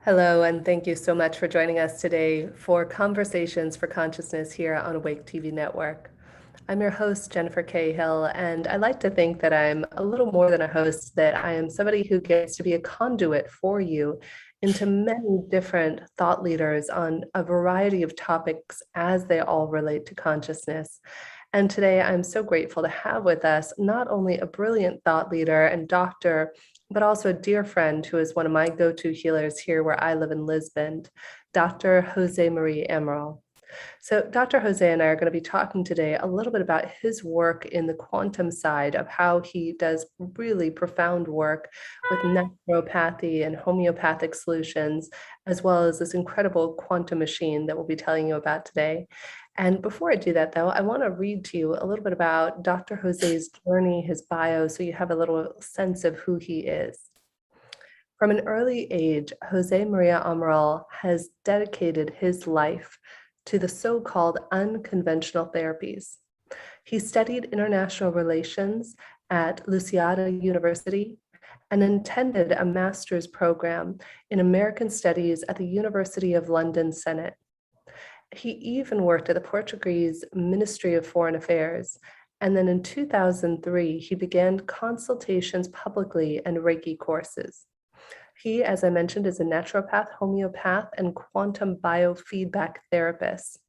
Hello, and thank you so much for joining us today for Conversations for Consciousness here on Awake TV Network. I'm your host, Jennifer Cahill, and I like to think that I'm a little more than a host, that I am somebody who gets to be a conduit for you into many different thought leaders on a variety of topics as they all relate to consciousness. And today I'm so grateful to have with us not only a brilliant thought leader and doctor, but also a dear friend who is one of my go-to healers here where I live in Lisbon, Dr. Jose Maria Amaral. So Dr. Jose and I are going to be talking today a little bit about his work in the quantum side of how he does really profound work with naturopathy and homeopathic solutions, as well as this incredible quantum machine that we'll be telling you about today. And before I do that, though, I want to read to you a little bit about Dr. Jose's journey, his bio, so you have a little sense of who he is. From an early age, Jose Maria Amaral has dedicated his life to the so-called unconventional therapies. He studied international relations at Louisiana University and attended a master's program in American Studies at the University of London Senate. He even worked at the Portuguese Ministry of Foreign Affairs, and then in 2003, he began consultations publicly and Reiki courses. He, as I mentioned, is a naturopath, homeopath, and quantum biofeedback therapist.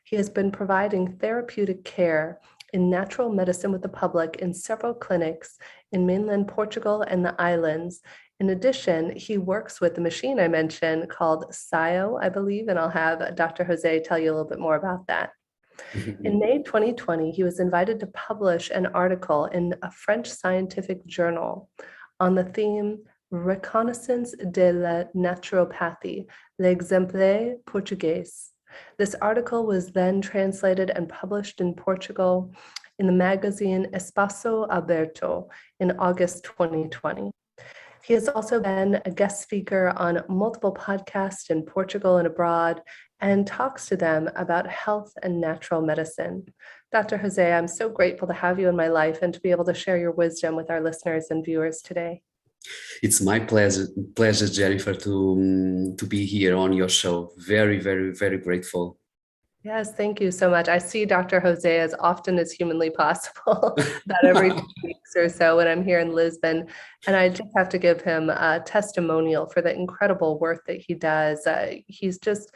He has been providing therapeutic care in natural medicine with the public in several clinics in mainland Portugal and the islands. In addition, he works with the machine I mentioned called SIO, I believe, and I'll have Dr. Jose tell you a little bit more about that. In May 2020, he was invited to publish an article in a French scientific journal on the theme Reconnaissance de la Naturopathie, l'exemple portugais. This article was then translated and published in Portugal in the magazine Espaço Aberto in August 2020. He has also been a guest speaker on multiple podcasts in Portugal and abroad and talks to them about health and natural medicine. Dr. Jose, I'm so grateful to have you in my life and to be able to share your wisdom with our listeners and viewers today. It's my pleasure, Jennifer, to be here on your show. Very, very, very grateful. Yes, thank you so much. I see Dr. Jose as often as humanly possible, about every 2 weeks or so when I'm here in Lisbon. And I just have to give him a testimonial for the incredible work that he does. He's just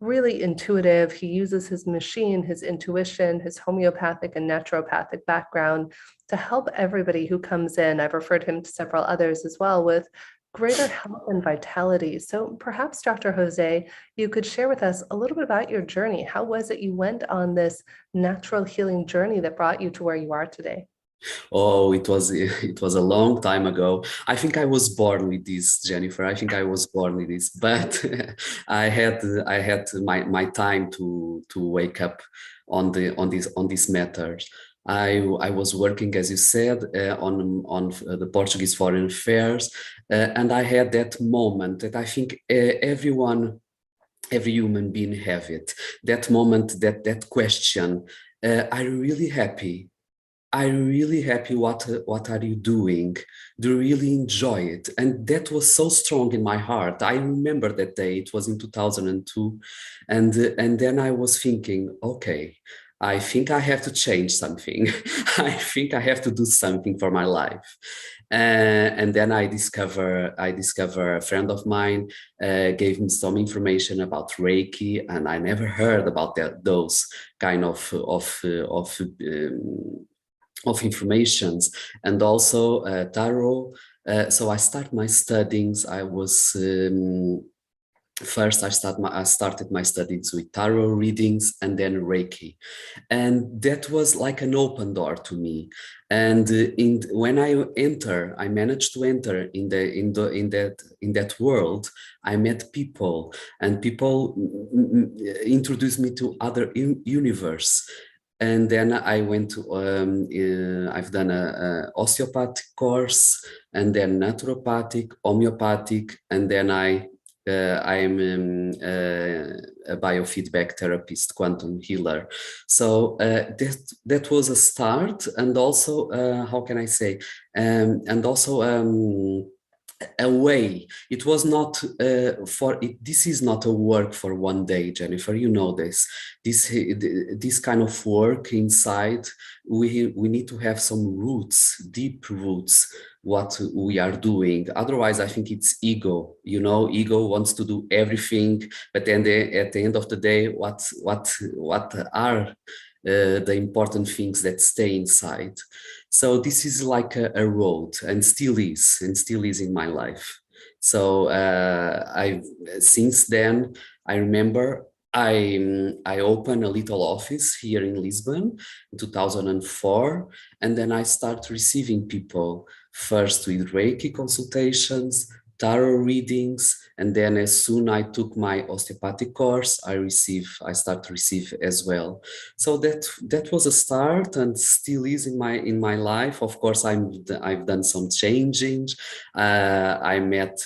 really intuitive. He uses his machine, his intuition, his homeopathic and naturopathic background to help everybody who comes in. I've referred him to several others as well with greater health and vitality. So perhaps, Dr. Jose, you could share with us a little bit about your journey. How was it you went on this natural healing journey that brought you to where you are today? Oh, it was a long time ago. I think I was born with this, Jennifer. I think I was born with this, but I had my time to wake up on these matters. I was working, as you said, on the Portuguese Foreign Affairs, and I had that moment that I think every human being have it. That moment, that question. I'm really happy. I'm really happy. What are you doing? Do you really enjoy it? And that was so strong in my heart. I remember that day. It was in 2002, and then I was thinking, okay, I think I have to change something. I think I have to do something for my life. And then I discover a friend of mine gave me some information about Reiki, and I never heard about those kind of informations, and also tarot. So I start my studies. First, I started my studies with tarot readings and then Reiki, and that was like an open door to me. And when I managed to enter in that world. I met people, and people introduced me to other universe. And then I went to, I've done a osteopathic course, and then naturopathic, homeopathic, and then I'm a biofeedback therapist, quantum healer. So that was a start, and also how can I say, and also a way. It was not for it. This is not a work for one day, Jennifer. You know this. This kind of work inside. We need to have some roots, deep roots. What we are doing. Otherwise, I think it's ego. You know, ego wants to do everything, but then at the end of the day, what are the important things that stay inside? So this is like a road, and still is in my life. So I since then I remember I opened a little office here in Lisbon in 2004, and then I start receiving people first with Reiki consultations, tarot readings, and then as soon I took my osteopathic course, I start to receive as well. So that was a start, and still is in my life. Of course, I've done some changing. I met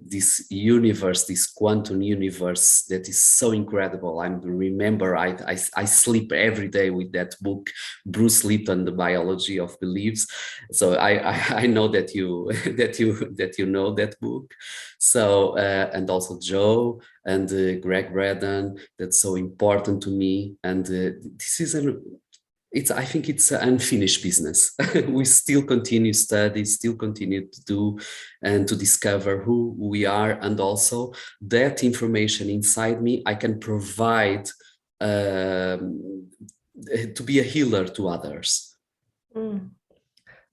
this universe, this quantum universe that is so incredible. I remember I sleep every day with that book, Bruce Lipton, The Biology of Beliefs. So I know that you that you know that book. So and also Joe and Greg Braden, that's so important to me. And this is I think it's an unfinished business. We still continue study, still continue to do and to discover who we are, and also that information inside me I can provide to be a healer to others. Mm.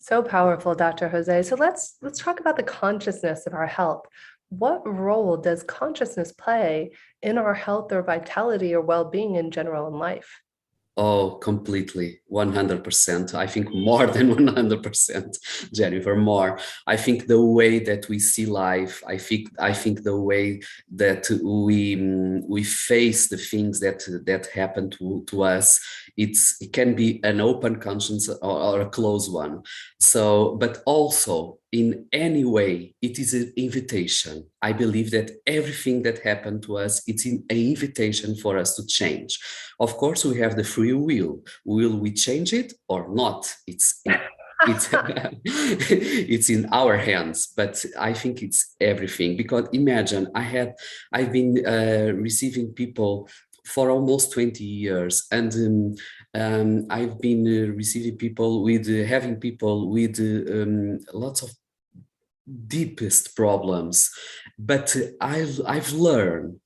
So powerful, Dr. Jose. So let's talk about the consciousness of our health. What role does consciousness play in our health or vitality or well-being in general in life? Oh, completely, 100%. I think more than 100%, Jennifer, more. I think the way that we see life, I think the way that we face the things that happen to us, it can be an open conscience or a closed one. So, but also in any way, it is an invitation. I believe that everything that happened to us, it's an invitation for us to change. Of course, we have the free will. Will we change it or not? It's it's in our hands. But I think it's everything, because imagine I've been receiving people for almost 20 years, and I've been receiving people with having people with lots of deepest problems. But I've learned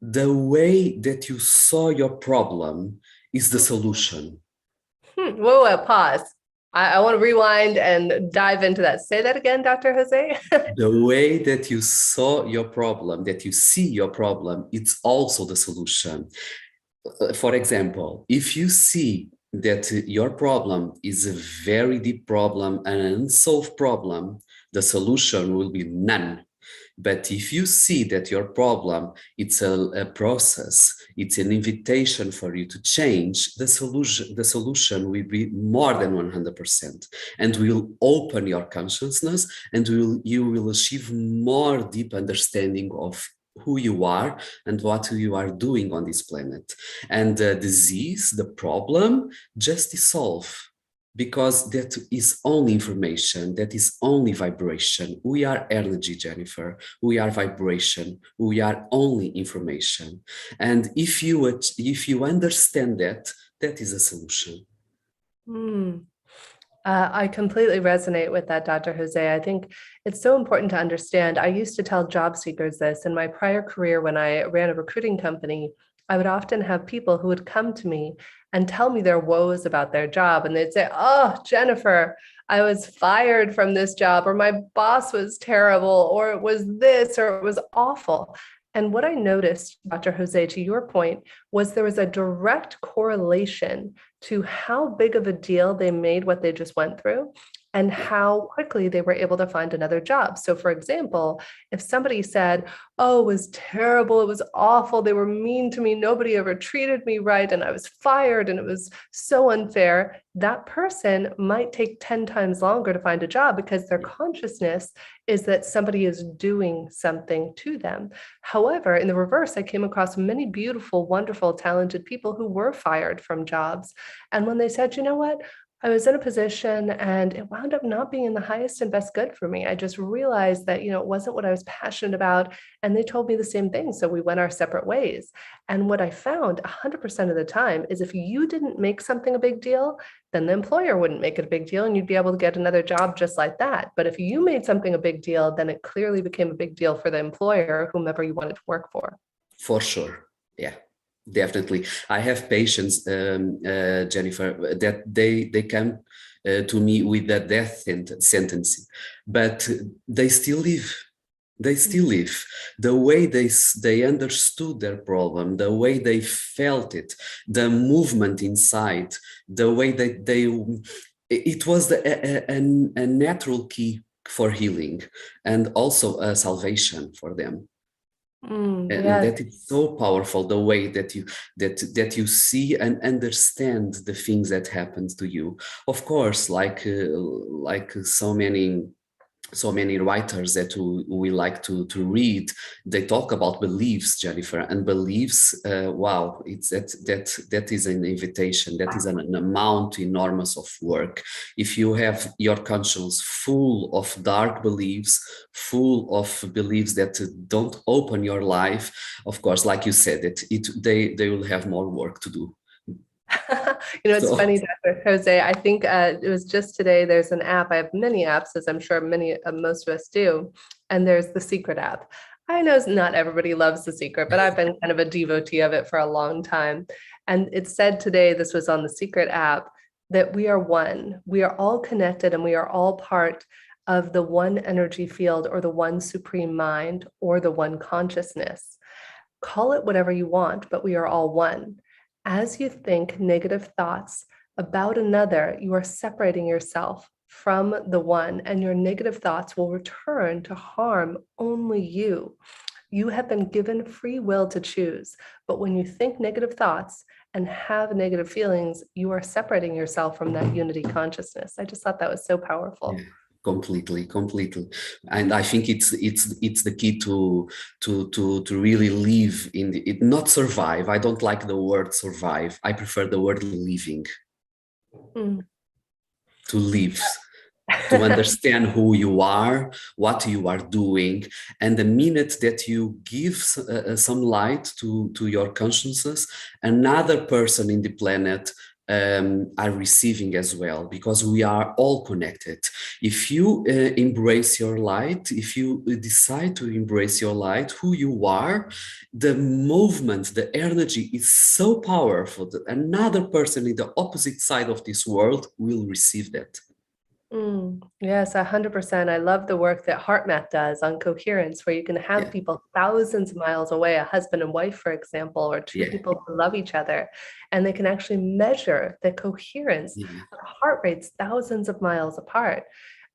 the way that you saw your problem is the solution. Whoa, pause. I want to rewind and dive into that. Say that again, Dr. Jose. The way that you saw your problem, that you see your problem, it's also the solution. For example, if you see that your problem is a very deep problem, an unsolved problem, the solution will be none. But if you see that your problem, it's a process, it's an invitation for you to change, the solution will be more than 100%, and will open your consciousness, and you will achieve more deep understanding of who you are and what you are doing on this planet. And the disease, the problem, just dissolve, because that is only information, that is only vibration. We are energy, Jennifer. We are vibration. We are only information. And if you understand that, that is a solution. Hmm. I completely resonate with that, Dr. Jose. I think it's so important to understand. I used to tell job seekers this in my prior career when I ran a recruiting company. I would often have people who would come to me and tell me their woes about their job. And they'd say, "Oh, Jennifer, I was fired from this job, or my boss was terrible, or it was this, or it was awful." And what I noticed, Dr. Jose, to your point, was there was a direct correlation to how big of a deal they made what they just went through and how quickly they were able to find another job. So, for example, if somebody said, "Oh, it was terrible, it was awful, they were mean to me, nobody ever treated me right, and I was fired, and it was so unfair," that person might take 10 times longer to find a job because their consciousness is that somebody is doing something to them. However, in the reverse, I came across many beautiful, wonderful, talented people who were fired from jobs. And when they said, "You know what? I was in a position and it wound up not being in the highest and best good for me. I just realized that, it wasn't what I was passionate about. And they told me the same thing. So we went our separate ways. And what I found 100% of the time is if you didn't make something a big deal, then the employer wouldn't make it a big deal and you'd be able to get another job just like that. But if you made something a big deal, then it clearly became a big deal for the employer, whomever you wanted to work for. For sure. Yeah, definitely. I have patients, Jennifer, that they come to me with the death sentence, but they still live. They still live. The way they understood their problem, the way they felt it, the movement inside, the way that it was a natural key for healing and also a salvation for them. And Yes. that is so powerful, the way that you see and understand the things that happened to you. Of course, like so many writers that we like to read, they talk about beliefs, Jennifer, and beliefs. Wow, it's that is an invitation. That is an amount enormous of work. If you have your conscience full of dark beliefs, full of beliefs that don't open your life, of course, like you said, they will have more work to do. It's So funny, Dr. Jose. I think it was just today. There's an app. I have many apps, as I'm sure most of us do. And there's the Secret app. I know not everybody loves the Secret, but I've been kind of a devotee of it for a long time. And it said today, this was on the Secret app, that we are one. We are all connected and we are all part of the one energy field or the one supreme mind or the one consciousness. Call it whatever you want, but we are all one. As you think negative thoughts about another, you are separating yourself from the one, and your negative thoughts will return to harm only you. You have been given free will to choose, but when you think negative thoughts and have negative feelings, you are separating yourself from that unity consciousness. I just thought that was so powerful. yeah, completely, and I think it's the key to really live in not survive. I don't like the word survive. I prefer the word living. Mm. To live, to understand who you are, what you are doing, and the minute that you give some light to your consciousness, another person in the planet are receiving as well, because we are all connected. If you embrace your light, if you decide to embrace your light, who you are, the movement, the energy is so powerful that another person in the opposite side of this world will receive that. Yes, 100%. I love the work that HeartMath does on coherence, where you can have Yeah, people thousands of miles away, a husband and wife, for example, or two yeah, people who love each other, and they can actually measure the coherence yeah. of heart rates thousands of miles apart.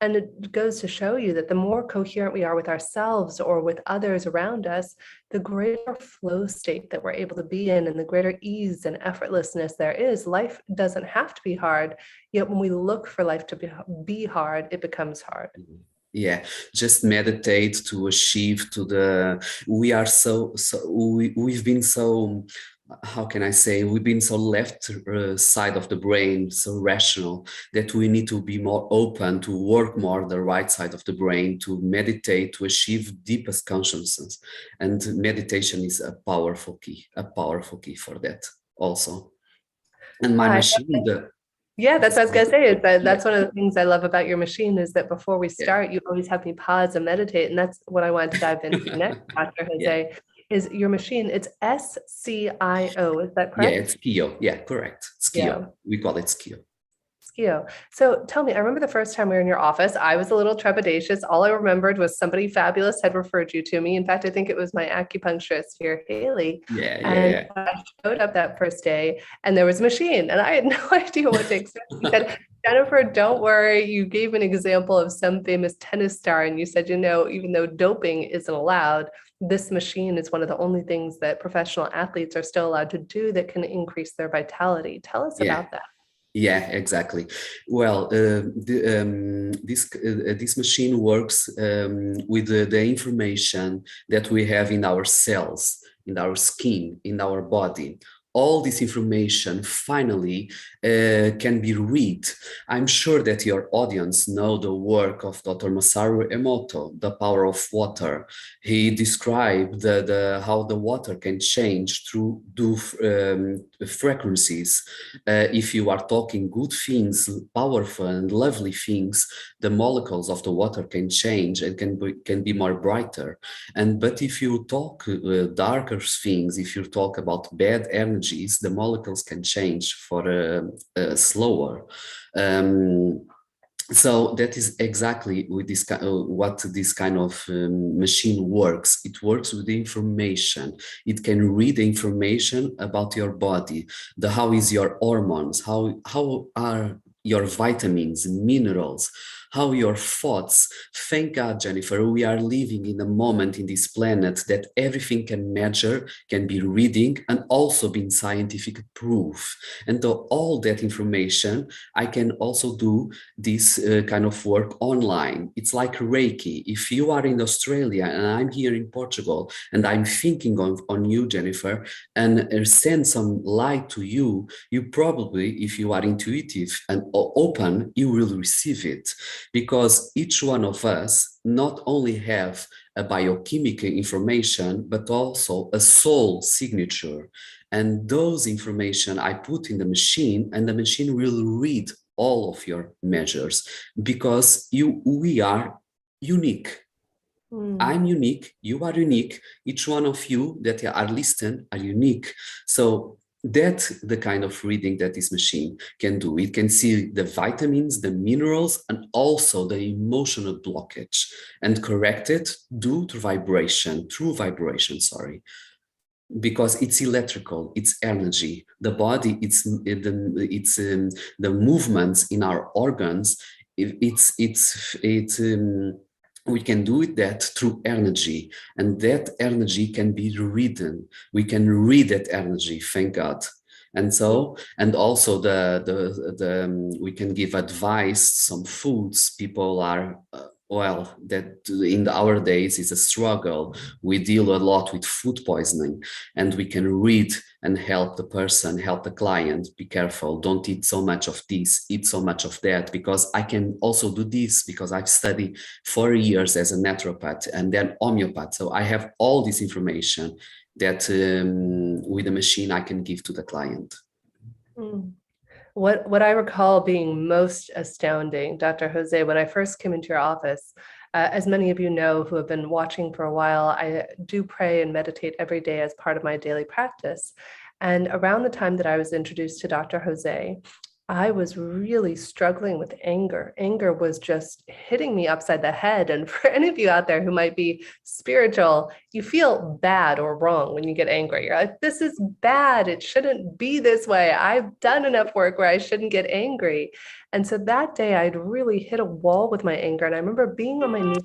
And it goes to show you that the more coherent we are with ourselves or with others around us, the greater flow state that we're able to be in and the greater ease and effortlessness there is. Life doesn't have to be hard. Yet when we look for life to be hard, it becomes hard. Yeah, just meditate to achieve to the we are we've been so, how can I say, we've been so left side of the brain, so rational, that we need to be more open, to work more the right side of the brain, to meditate, to achieve deepest consciousness. And meditation is a powerful key for that also. And my Yeah, machine, yeah, that's what I was gonna say. Is that yeah, that's one of the things I love about your machine is that before we yeah, start, you always have me pause and meditate, and that's what I wanted to dive into next, Dr. yeah. Jose. Is your machine? It's SCIO. Is that Yeah, correct? it's Kyo. Yeah, correct. It's Yeah. Kyo. We call it Kyo. Skio. So tell me, I remember the first time we were in your office, I was a little trepidatious. All I remembered was somebody fabulous had referred you to me. In fact, I think it was my acupuncturist here, Haley. Yeah, yeah, And yeah. I showed up that first day and there was a machine and I had no idea what to expect. You said, Jennifer, don't worry. You gave an example of some famous tennis star and you said, even though doping isn't allowed, this machine is one of the only things that professional athletes are still allowed to do that can increase their vitality. Tell us Yeah. about that. Yeah, exactly. Well, this machine works with the information that we have in our cells, in our skin, in our body. all this information finally can be read. I'm sure that your audience know the work of Dr. Masaru Emoto, The Power of Water. He described how the water can change through frequencies. If you are talking good things, powerful and lovely things, the molecules of the water can change and can be more brighter. But if you talk darker things, if you talk about bad energies, the molecules can change for slower. So that is exactly with this what this kind of machine works. It works with the information. It can read the information about your body, how is your hormones, how are your vitamins, minerals, how your thoughts. Thank God, Jennifer, we are living in a moment in this planet that everything can measure, can be reading, and also being scientific proof. And so all that information, I can also do this kind of work online. It's like Reiki. If you are in Australia and I'm here in Portugal and I'm thinking on you, Jennifer, and send some light to you, you probably, if you are intuitive and open, you will receive it, because each one of us not only have a biochemical information, but also a soul signature. And those information I put in the machine, and the machine will read all of your measures, because we are unique. I'm unique, you are unique, each one of you that are listening are unique. So that's the kind of reading that this machine can do. It can see the vitamins, the minerals, and also the emotional blockage, and correct it due to through vibration, sorry. Because it's electrical, it's energy. The body, it's the movements in our organs. We can do it that through energy, and that energy can be readden. We can read that energy, thank God. And so, and also we can give advice, some foods people are well, that in our days is a struggle. We deal a lot with food poisoning, and we can read and help the person, help the client. Be careful, don't eat so much of this, eat so much of that, because I can also do this because I've studied 4 years as a naturopath and then homeopath. So I have all this information that with a machine I can give to the client. What I recall being most astounding, Dr. Jose, when I first came into your office, as many of you know who have been watching for a while, I do pray and meditate every day as part of my daily practice. And around the time that I was introduced to Dr. Jose, I was really struggling with anger. Anger was just hitting me upside the head. And for any of you out there who might be spiritual, you feel bad or wrong when you get angry. You're like, this is bad. It shouldn't be this way. I've done enough work where I shouldn't get angry. And so that day I'd really hit a wall with my anger. And I remember being on my knees,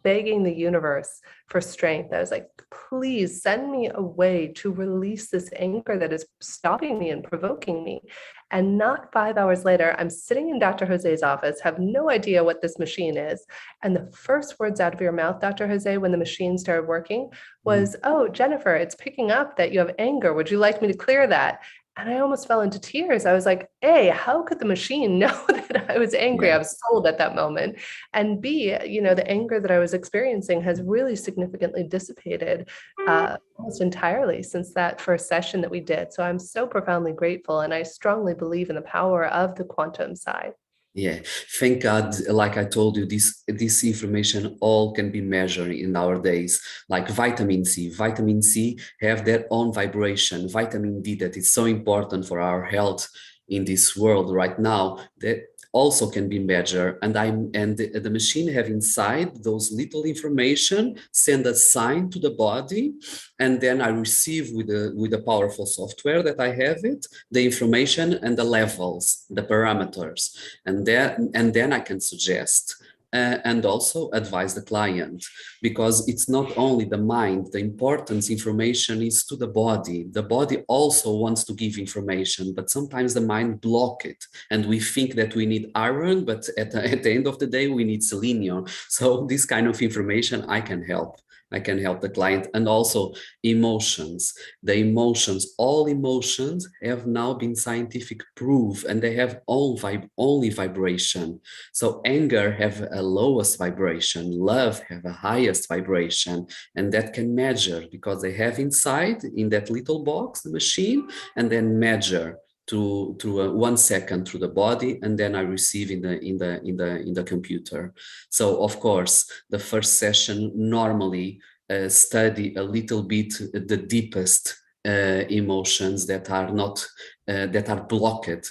begging the universe for strength. I was like, please send me a way to release this anger that is stopping me and provoking me. And not 5 hours later, I'm sitting in Dr. Jose's office, have no idea what this machine is. And the first words out of your mouth, Dr. Jose, when the machine started working was, oh, Jennifer, it's picking up that you have anger. Would you like me to clear that? And I almost fell into tears. I was like, A, how could the machine know that I was angry? Yeah. I was sold at that moment. And B, the anger that I was experiencing has really significantly dissipated almost entirely since that first session that we did. So I'm so profoundly grateful. And I strongly believe in the power of the quantum side. Yeah, thank God, like I told you, this information all can be measured in our days, like vitamin C. Vitamin C have their own vibration. Vitamin D, that is so important for our health in this world right now, that also can be measured. And the machine have inside those little information, send a sign to the body, and then I receive with the powerful software that I have it, the information and the levels, the parameters, and then I can suggest and also advise the client, because it's not only the mind. The importance information is to the body. The body also wants to give information, but sometimes the mind block it, and we think that we need iron, but at the end of the day we need selenium. So this kind of information I can help. I can help the client. And also emotions. The emotions, all emotions have now been scientific proof, and they have only vibration. So anger have a lowest vibration, love have a highest vibration, and that can measure because they have inside in that little box, the machine, and then measure through 1 second through the body, and then I receive in the computer. So of course, the first session normally study a little bit the deepest emotions that are not that are blockage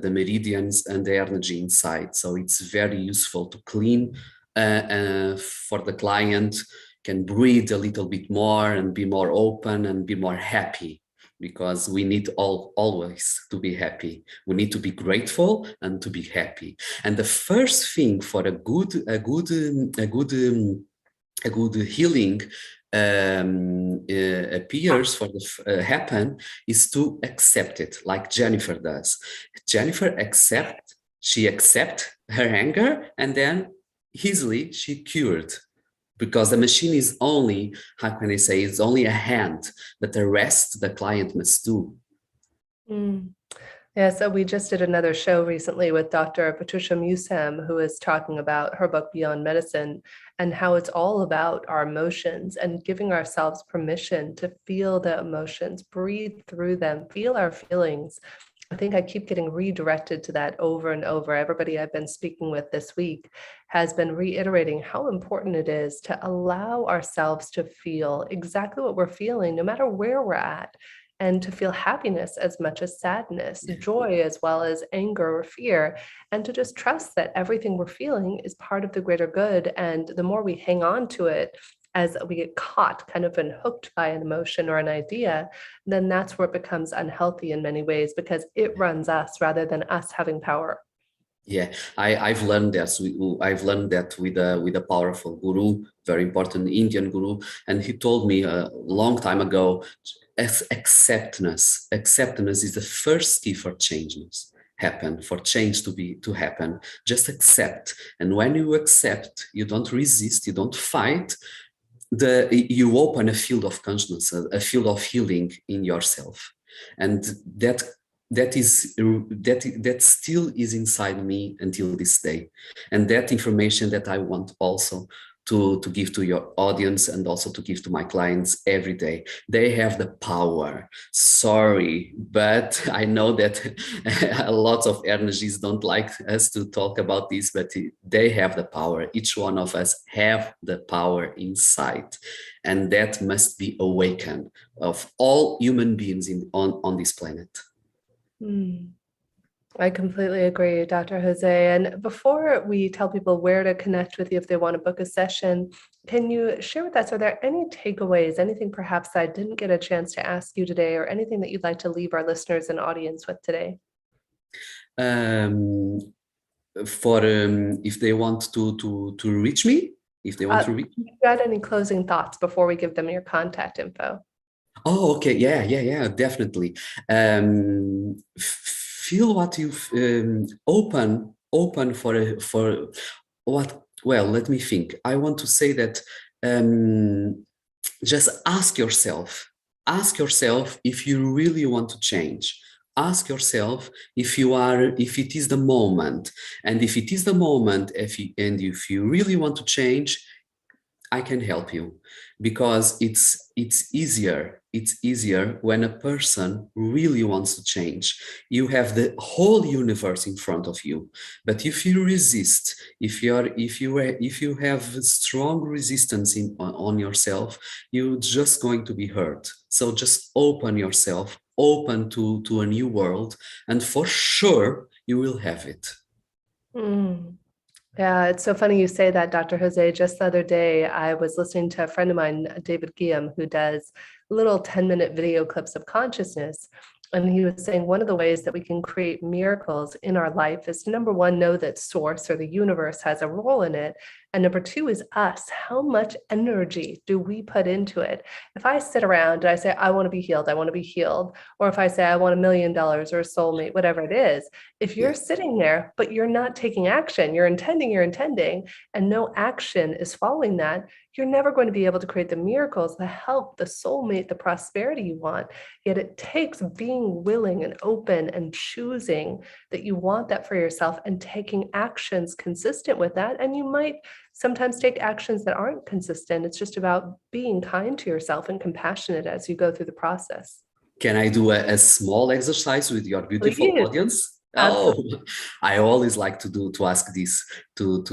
the meridians and the energy inside. So it's very useful to clean for the client, can breathe a little bit more and be more open and be more happy, because we need always to be happy. We need to be grateful and to be happy. And the first thing for a good healing appears for the happen is to accept it, like Jennifer does. Jennifer she accept her anger, and then easily she cured, because the machine is only, how can I say, it's only a hand, but the rest the client must do. Mm. Yeah, so we just did another show recently with Dr. Patricia Musam, who is talking about her book Beyond Medicine and how it's all about our emotions and giving ourselves permission to feel the emotions, breathe through them, feel our feelings. I think I keep getting redirected to that over and over. Everybody I've been speaking with this week has been reiterating how important it is to allow ourselves to feel exactly what we're feeling, no matter where we're at, and to feel happiness as much as sadness, joy as well as anger or fear, and to just trust that everything we're feeling is part of the greater good. And the more we hang on to it, as we get caught kind of and hooked by an emotion or an idea, then that's where it becomes unhealthy in many ways, because it runs us rather than us having power. Yeah, I've learned that. I've learned that with a powerful guru, very important Indian guru, and he told me a long time ago, acceptance. Acceptance is the first key for changes for change to happen. Just accept, and when you accept, you don't resist, you don't fight. You open a field of consciousness, a field of healing in yourself, and that still is inside me until this day. And that information that I want also to give to your audience, and also to give to my clients every day. They have the power. Sorry, but I know that a lot of energies don't like us to talk about this, but they have the power. Each one of us have the power inside, and that must be awakened of all human beings on this planet. Hmm. I completely agree, Dr. Jose. And before we tell people where to connect with you if they want to book a session, can you share with us, are there any takeaways, anything perhaps I didn't get a chance to ask you today, or anything that you'd like to leave our listeners and audience with today? Um, for if they want to reach me, if they want to reach me. You got any closing thoughts before we give them your contact info? Oh, okay. Yeah, definitely. Feel what you open for what. Well, let me think. I want to say that just ask yourself if you really want to change. Ask yourself if it is the moment, and if it is the moment, if you really want to change, I can help you, because it's easier. It's easier when a person really wants to change. You have the whole universe in front of you, but if you resist, if you have strong resistance on yourself, you're just going to be hurt. So just open yourself, open to a new world, and for sure you will have it. Mm. Yeah, it's so funny you say that, Dr. Jose. Just the other day, I was listening to a friend of mine, David Guillaume, who does little 10-minute video clips of consciousness. And he was saying one of the ways that we can create miracles in our life is to, number one, know that source or the universe has a role in it. And number two is us. How much energy do we put into it? If I sit around and I say, I want to be healed, I want to be healed, or if I say, I want $1,000,000 or a soulmate, whatever it is, if you're Yes. sitting there, but you're not taking action, you're intending, and no action is following that, you're never going to be able to create the miracles, the health, the soulmate, the prosperity you want. Yet it takes being willing and open and choosing that you want that for yourself and taking actions consistent with that. And you might sometimes take actions that aren't consistent. It's just about being kind to yourself and compassionate as you go through the process. Can I do a small exercise with your beautiful Please. audience? Oh, Absolutely. I always like to ask this to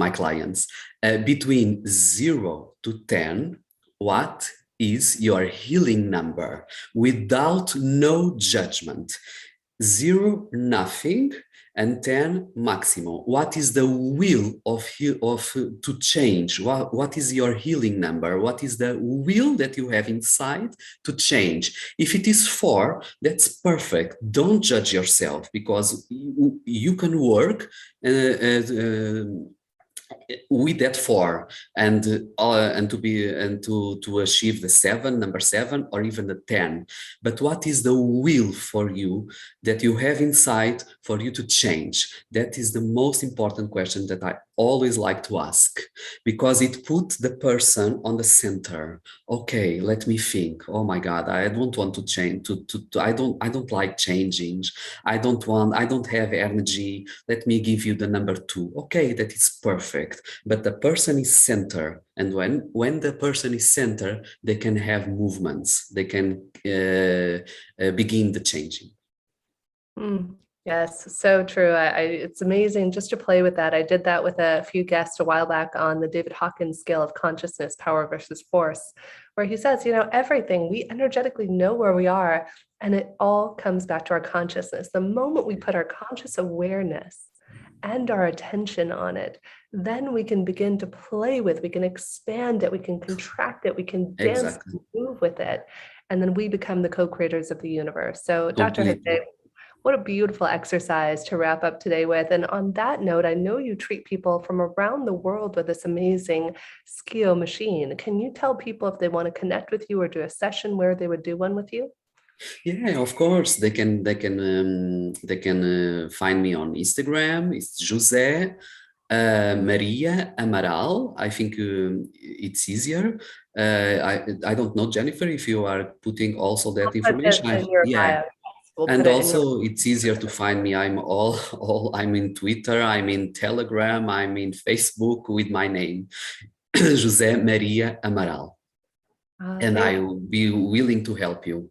my clients. Between 0 to 10, what is your healing number without no judgment? 0, nothing, and 10, maximum. What is the will of to change? What is your healing number? What is the will that you have inside to change? If it is 4, that's perfect. Don't judge yourself, because you can work with that 4, and to achieve the 7, number 7, or even the 10. But what is the will for you that you have inside for you to change? That is the most important question that I always like to ask, because it puts the person on the center. Okay, let me think. Oh my God, I don't want to change. I don't like changing. I don't have energy. Let me give you the number 2. Okay, that is perfect. But the person is center. And when the person is center, they can have movements. They can begin the changing. Mm, yes, so true. It's amazing just to play with that. I did that with a few guests a while back on the David Hawkins scale of consciousness, power versus force, where he says, everything, we energetically know where we are, and it all comes back to our consciousness. The moment we put our conscious awareness and our attention on it, then we can begin to play with, we can expand it, we can contract it, we can dance Exactly. and move with it. And then we become the co-creators of the universe. So Dr. Completely. Jose, what a beautiful exercise to wrap up today with. And on that note, I know you treat people from around the world with this amazing Skio machine. Can you tell people if they want to connect with you or do a session where they would do one with you? Yeah, of course. They can find me on Instagram. It's Jose Maria Amaral. I think it's easier. I don't know, Jennifer, if you are putting also that Put it information. in your Yeah, bio. We'll and put it in your also it's easier to find me. I'm all I'm in Twitter, I'm in Telegram, I'm in Facebook with my name, Jose Maria Amaral, and thank I will be willing to help you.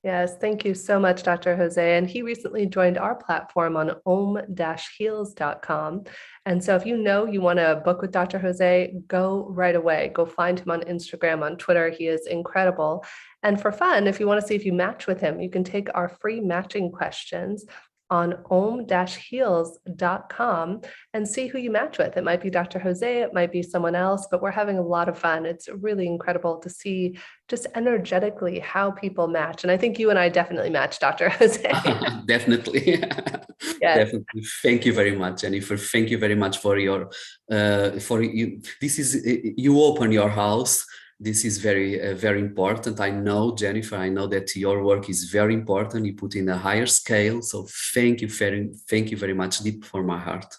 Yes, thank you so much, Dr. Jose. And he recently joined our platform on om-heals.com. And so if you want to book with Dr. Jose, go right away. Go find him on Instagram, on Twitter. He is incredible. And for fun, if you want to see if you match with him, you can take our free matching questions on om-heals.com and see who you match with. It might be Dr. Jose, it might be someone else, but we're having a lot of fun. It's really incredible to see just energetically how people match. And I think you and I definitely match, Dr. Jose. Definitely. Yes. Definitely. Thank you very much, Jennifer. Thank you very much for your for you. This is you open your house. This is very important. I know, Jennifer, I know that your work is very important. You put in a higher scale. So thank you very much, deep from my heart.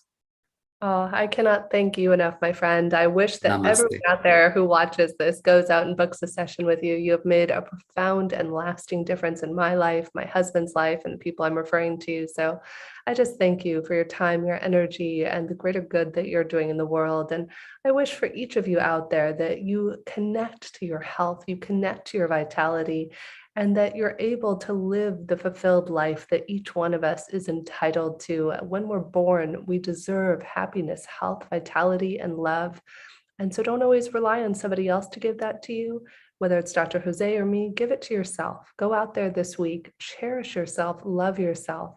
Oh, I cannot thank you enough, my friend. I wish that everyone Namaste. out there who watches this goes out and books a session with you. You have made a profound and lasting difference in my life, my husband's life, and the people I'm referring to. So I just thank you for your time, your energy, and the greater good that you're doing in the world. And I wish for each of you out there that you connect to your health, you connect to your vitality, and that you're able to live the fulfilled life that each one of us is entitled to. When we're born, we deserve happiness, health, vitality, and love. And so don't always rely on somebody else to give that to you, whether it's Dr. Jose or me. Give it to yourself. Go out there this week, cherish yourself, love yourself,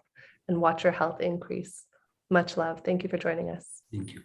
and watch your health increase. Much love. Thank you for joining us. Thank you.